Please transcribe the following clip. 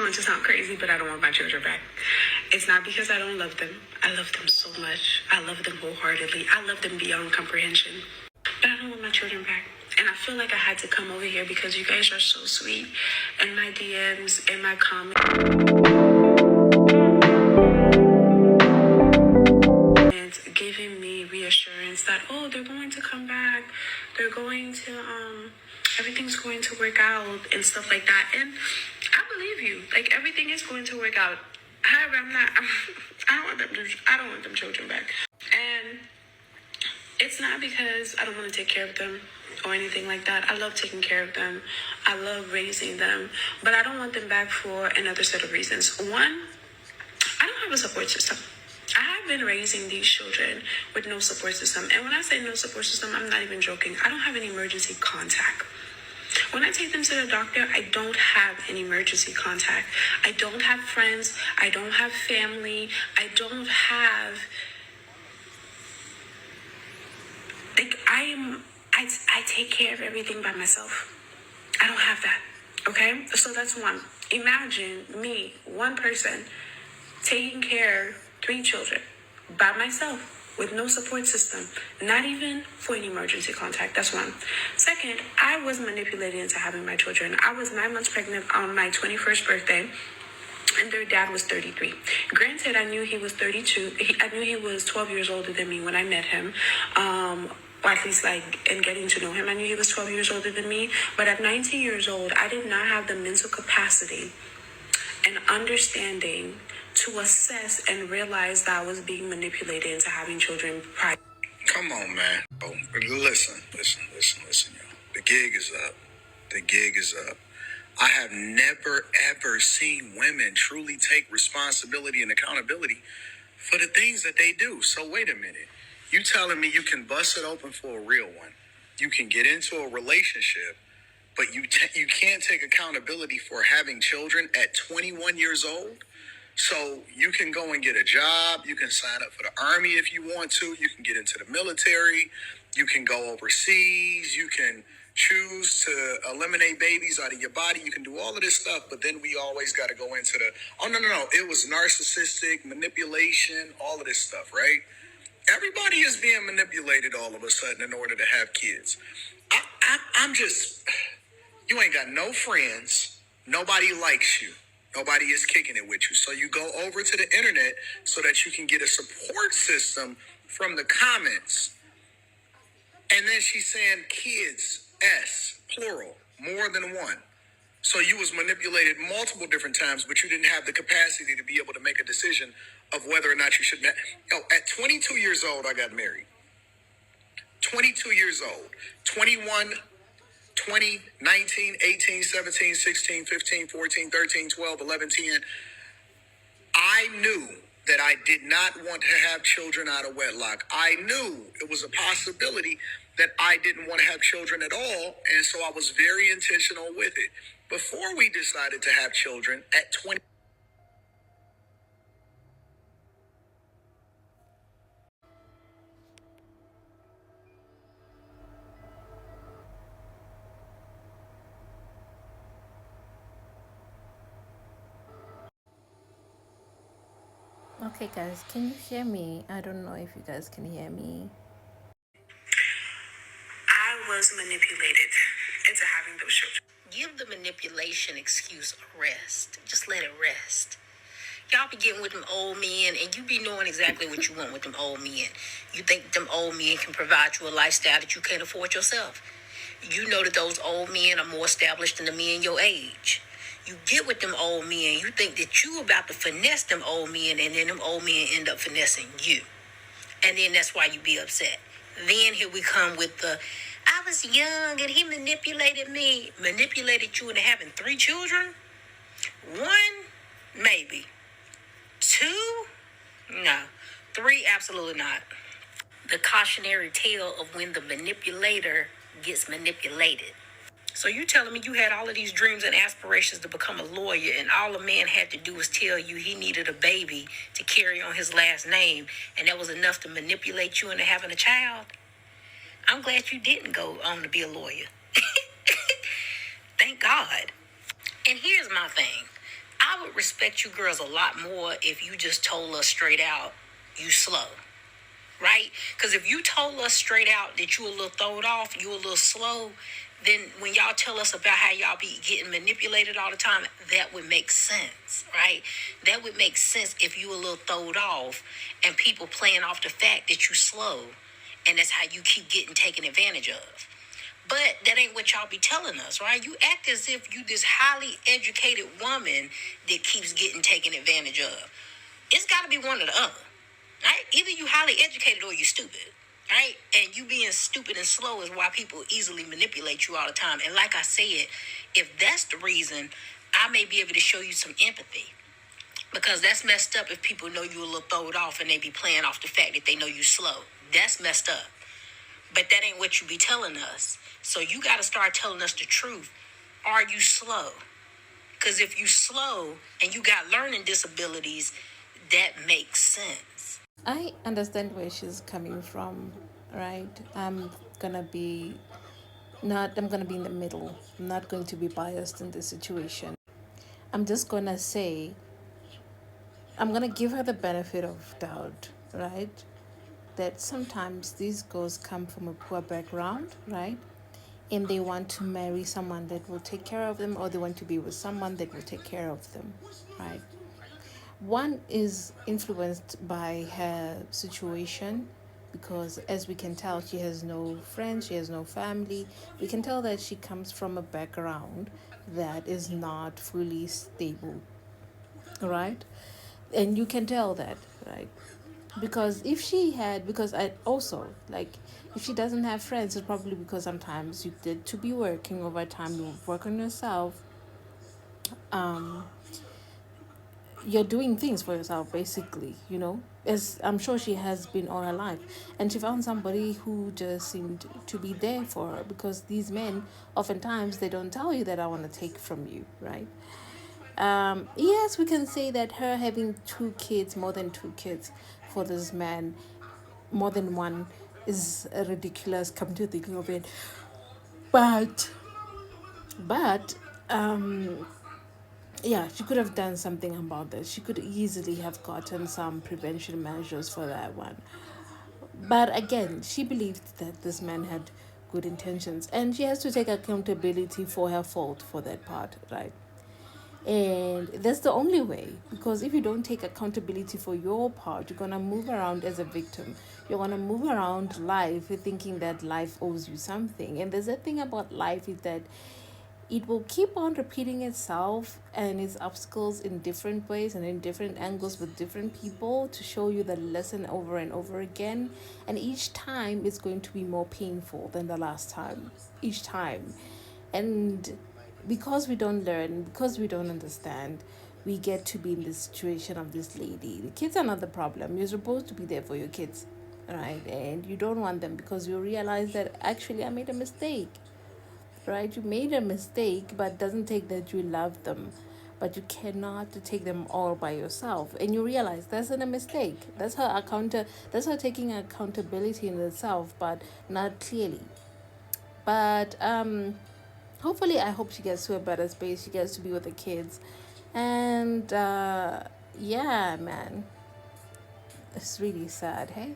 going to sound crazy, but I don't want my children back. It's not because I don't love them. I love them so much. I love them wholeheartedly. I love them beyond comprehension. But I don't want my children back. And I feel like I had to come over here because you guys are so sweet. In my DMs, in my comments, giving me reassurance that, oh, they're going to come back. They're going to, everything's going to work out and stuff like that. And I believe you. Like, everything is going to work out. However, I don't want them children back. And it's not because I don't want to take care of them or anything like that. I love taking care of them. I love raising them. But I don't want them back for another set of reasons. One, I don't have a support system. I have been raising these children with no support system. And when I say no support system, I'm not even joking. I don't have an emergency contact. When I take them to the doctor, I don't have an emergency contact. I don't have friends. I don't have family. I don't have... Like, I take care of everything by myself. I don't have that, okay? So that's one. Imagine me, one person, taking care of 3 children by myself with no support system, not even for an emergency contact. That's one. Second, I was manipulated into having my children. I was 9 months pregnant on my 21st birthday. And their dad was 33. Granted, I knew he was 32. I knew he was 12 years older than me when I met him. Or at least, like, in getting to know him, I knew he was 12 years older than me. But at 19 years old, I did not have the mental capacity and understanding to assess and realize that I was being manipulated into having children prior. Come on, man. Oh, listen, y'all. The gig is up. The gig is up. I have never, ever seen women truly take responsibility and accountability for the things that they do. So wait a minute. You telling me you can bust it open for a real one. You can get into a relationship, but you can't take accountability for having children at 21 years old? So you can go and get a job. You can sign up for the army if you want to. You can get into the military. You can go overseas. You can choose to eliminate babies out of your body. You can do all of this stuff, but then we always got to go into the, oh, no. It was narcissistic, manipulation, all of this stuff, right? Everybody is being manipulated all of a sudden in order to have kids. I'm just, you ain't got no friends. Nobody likes you. Nobody is kicking it with you. So you go over to the internet so that you can get a support system from the comments. And then she's saying kids, S, plural, more than one. So you was manipulated multiple different times, but you didn't have the capacity to be able to make a decision of whether or not you should. At 22 years old, I got married. 22 years old. 21, 20, 19, 18, 17, 16, 15, 14, 13, 12, 11, 10. I knew that I did not want to have children out of wedlock. I knew it was a possibility that I didn't want to have children at all. And so I was very intentional with it. Before we decided to have children at 20. Okay, guys, can you hear me? I don't know if you guys can hear me. I was manipulated into having those children. Give the manipulation excuse a rest. Just let it rest. Y'all be getting with them old men, and you be knowing exactly what you want with them old men. You think them old men can provide you a lifestyle that you can't afford yourself. You know that those old men are more established than the men your age. You get with them old men, you think that you about to finesse them old men, and then them old men end up finessing you. And then that's why you be upset. Then here we come with the, I was young and he manipulated me. Manipulated you into having 3 children? 1? Maybe. 2? No. 3? Absolutely not. The cautionary tale of when the manipulator gets manipulated. So you telling me you had all of these dreams and aspirations to become a lawyer, and all a man had to do was tell you he needed a baby to carry on his last name, and that was enough to manipulate you into having a child? I'm glad you didn't go on to be a lawyer. Thank God. And here's my thing. I would respect you girls a lot more if you just told us straight out you slow, right? Because if you told us straight out that you a little throwed off, you a little slow, then when y'all tell us about how y'all be getting manipulated all the time, that would make sense, right? That would make sense if you a little throwed off and people playing off the fact that you slow, and that's how you keep getting taken advantage of. But that ain't what y'all be telling us, right? You act as if you this highly educated woman that keeps getting taken advantage of. It's got to be one or the other, right? Either you highly educated or you stupid, right? And you being stupid and slow is why people easily manipulate you all the time. And like I said, if that's the reason, I may be able to show you some empathy. Because that's messed up if people know you a little throwed off and they be playing off the fact that they know you slow. That's messed up. But that ain't what you be telling us. So you got to start telling us the truth. Are you slow? Because if you slow and you got learning disabilities, that makes sense. I understand where she's coming from, right? Gonna be I'm gonna be in the middle. I'm not going to be biased in this situation. I'm just gonna say, I'm gonna give her the benefit of doubt, right? That sometimes these girls come from a poor background, right? And they want to marry someone that will take care of them, or they want to be with someone that will take care of them, right? One is influenced by her situation, because as we can tell, she has no friends, she has no family. We can tell that she comes from a background that is not fully stable, right? And you can tell that, right? Because I also, like, if she doesn't have friends, it's probably because sometimes you did to be working overtime, you work on yourself, you're doing things for yourself, basically, as I'm sure she has been all her life. And she found somebody who just seemed to be there for her, because these men, oftentimes, they don't tell you that I want to take from you, right? Yes, we can say that her having more than two kids for this man, more than one, is ridiculous, come to think of it. But yeah, she could have done something about this. She could easily have gotten some prevention measures for that one. But again, she believed that this man had good intentions, and she has to take accountability for her fault for that part, right? And that's the only way, because if you don't take accountability for your part, you're gonna move around as a victim. You're gonna move around life thinking that life owes you something. And there's a thing about life is that it will keep on repeating itself and its obstacles in different ways and in different angles with different people to show you the lesson over and over again. And each time it's going to be more painful than the last time, each time. And because we don't learn, because we don't understand, we get to be in the situation of this lady. The kids are not the problem. You're supposed to be there for your kids, right? And you don't want them because you realize that actually I made a mistake, right? You made a mistake, but doesn't take that you love them. But you cannot take them all by yourself, and you realize that's not a mistake. That's her taking accountability in itself, but not clearly. But hopefully, I hope she gets to a better space. She gets to be with the kids, and yeah, man, it's really sad, hey.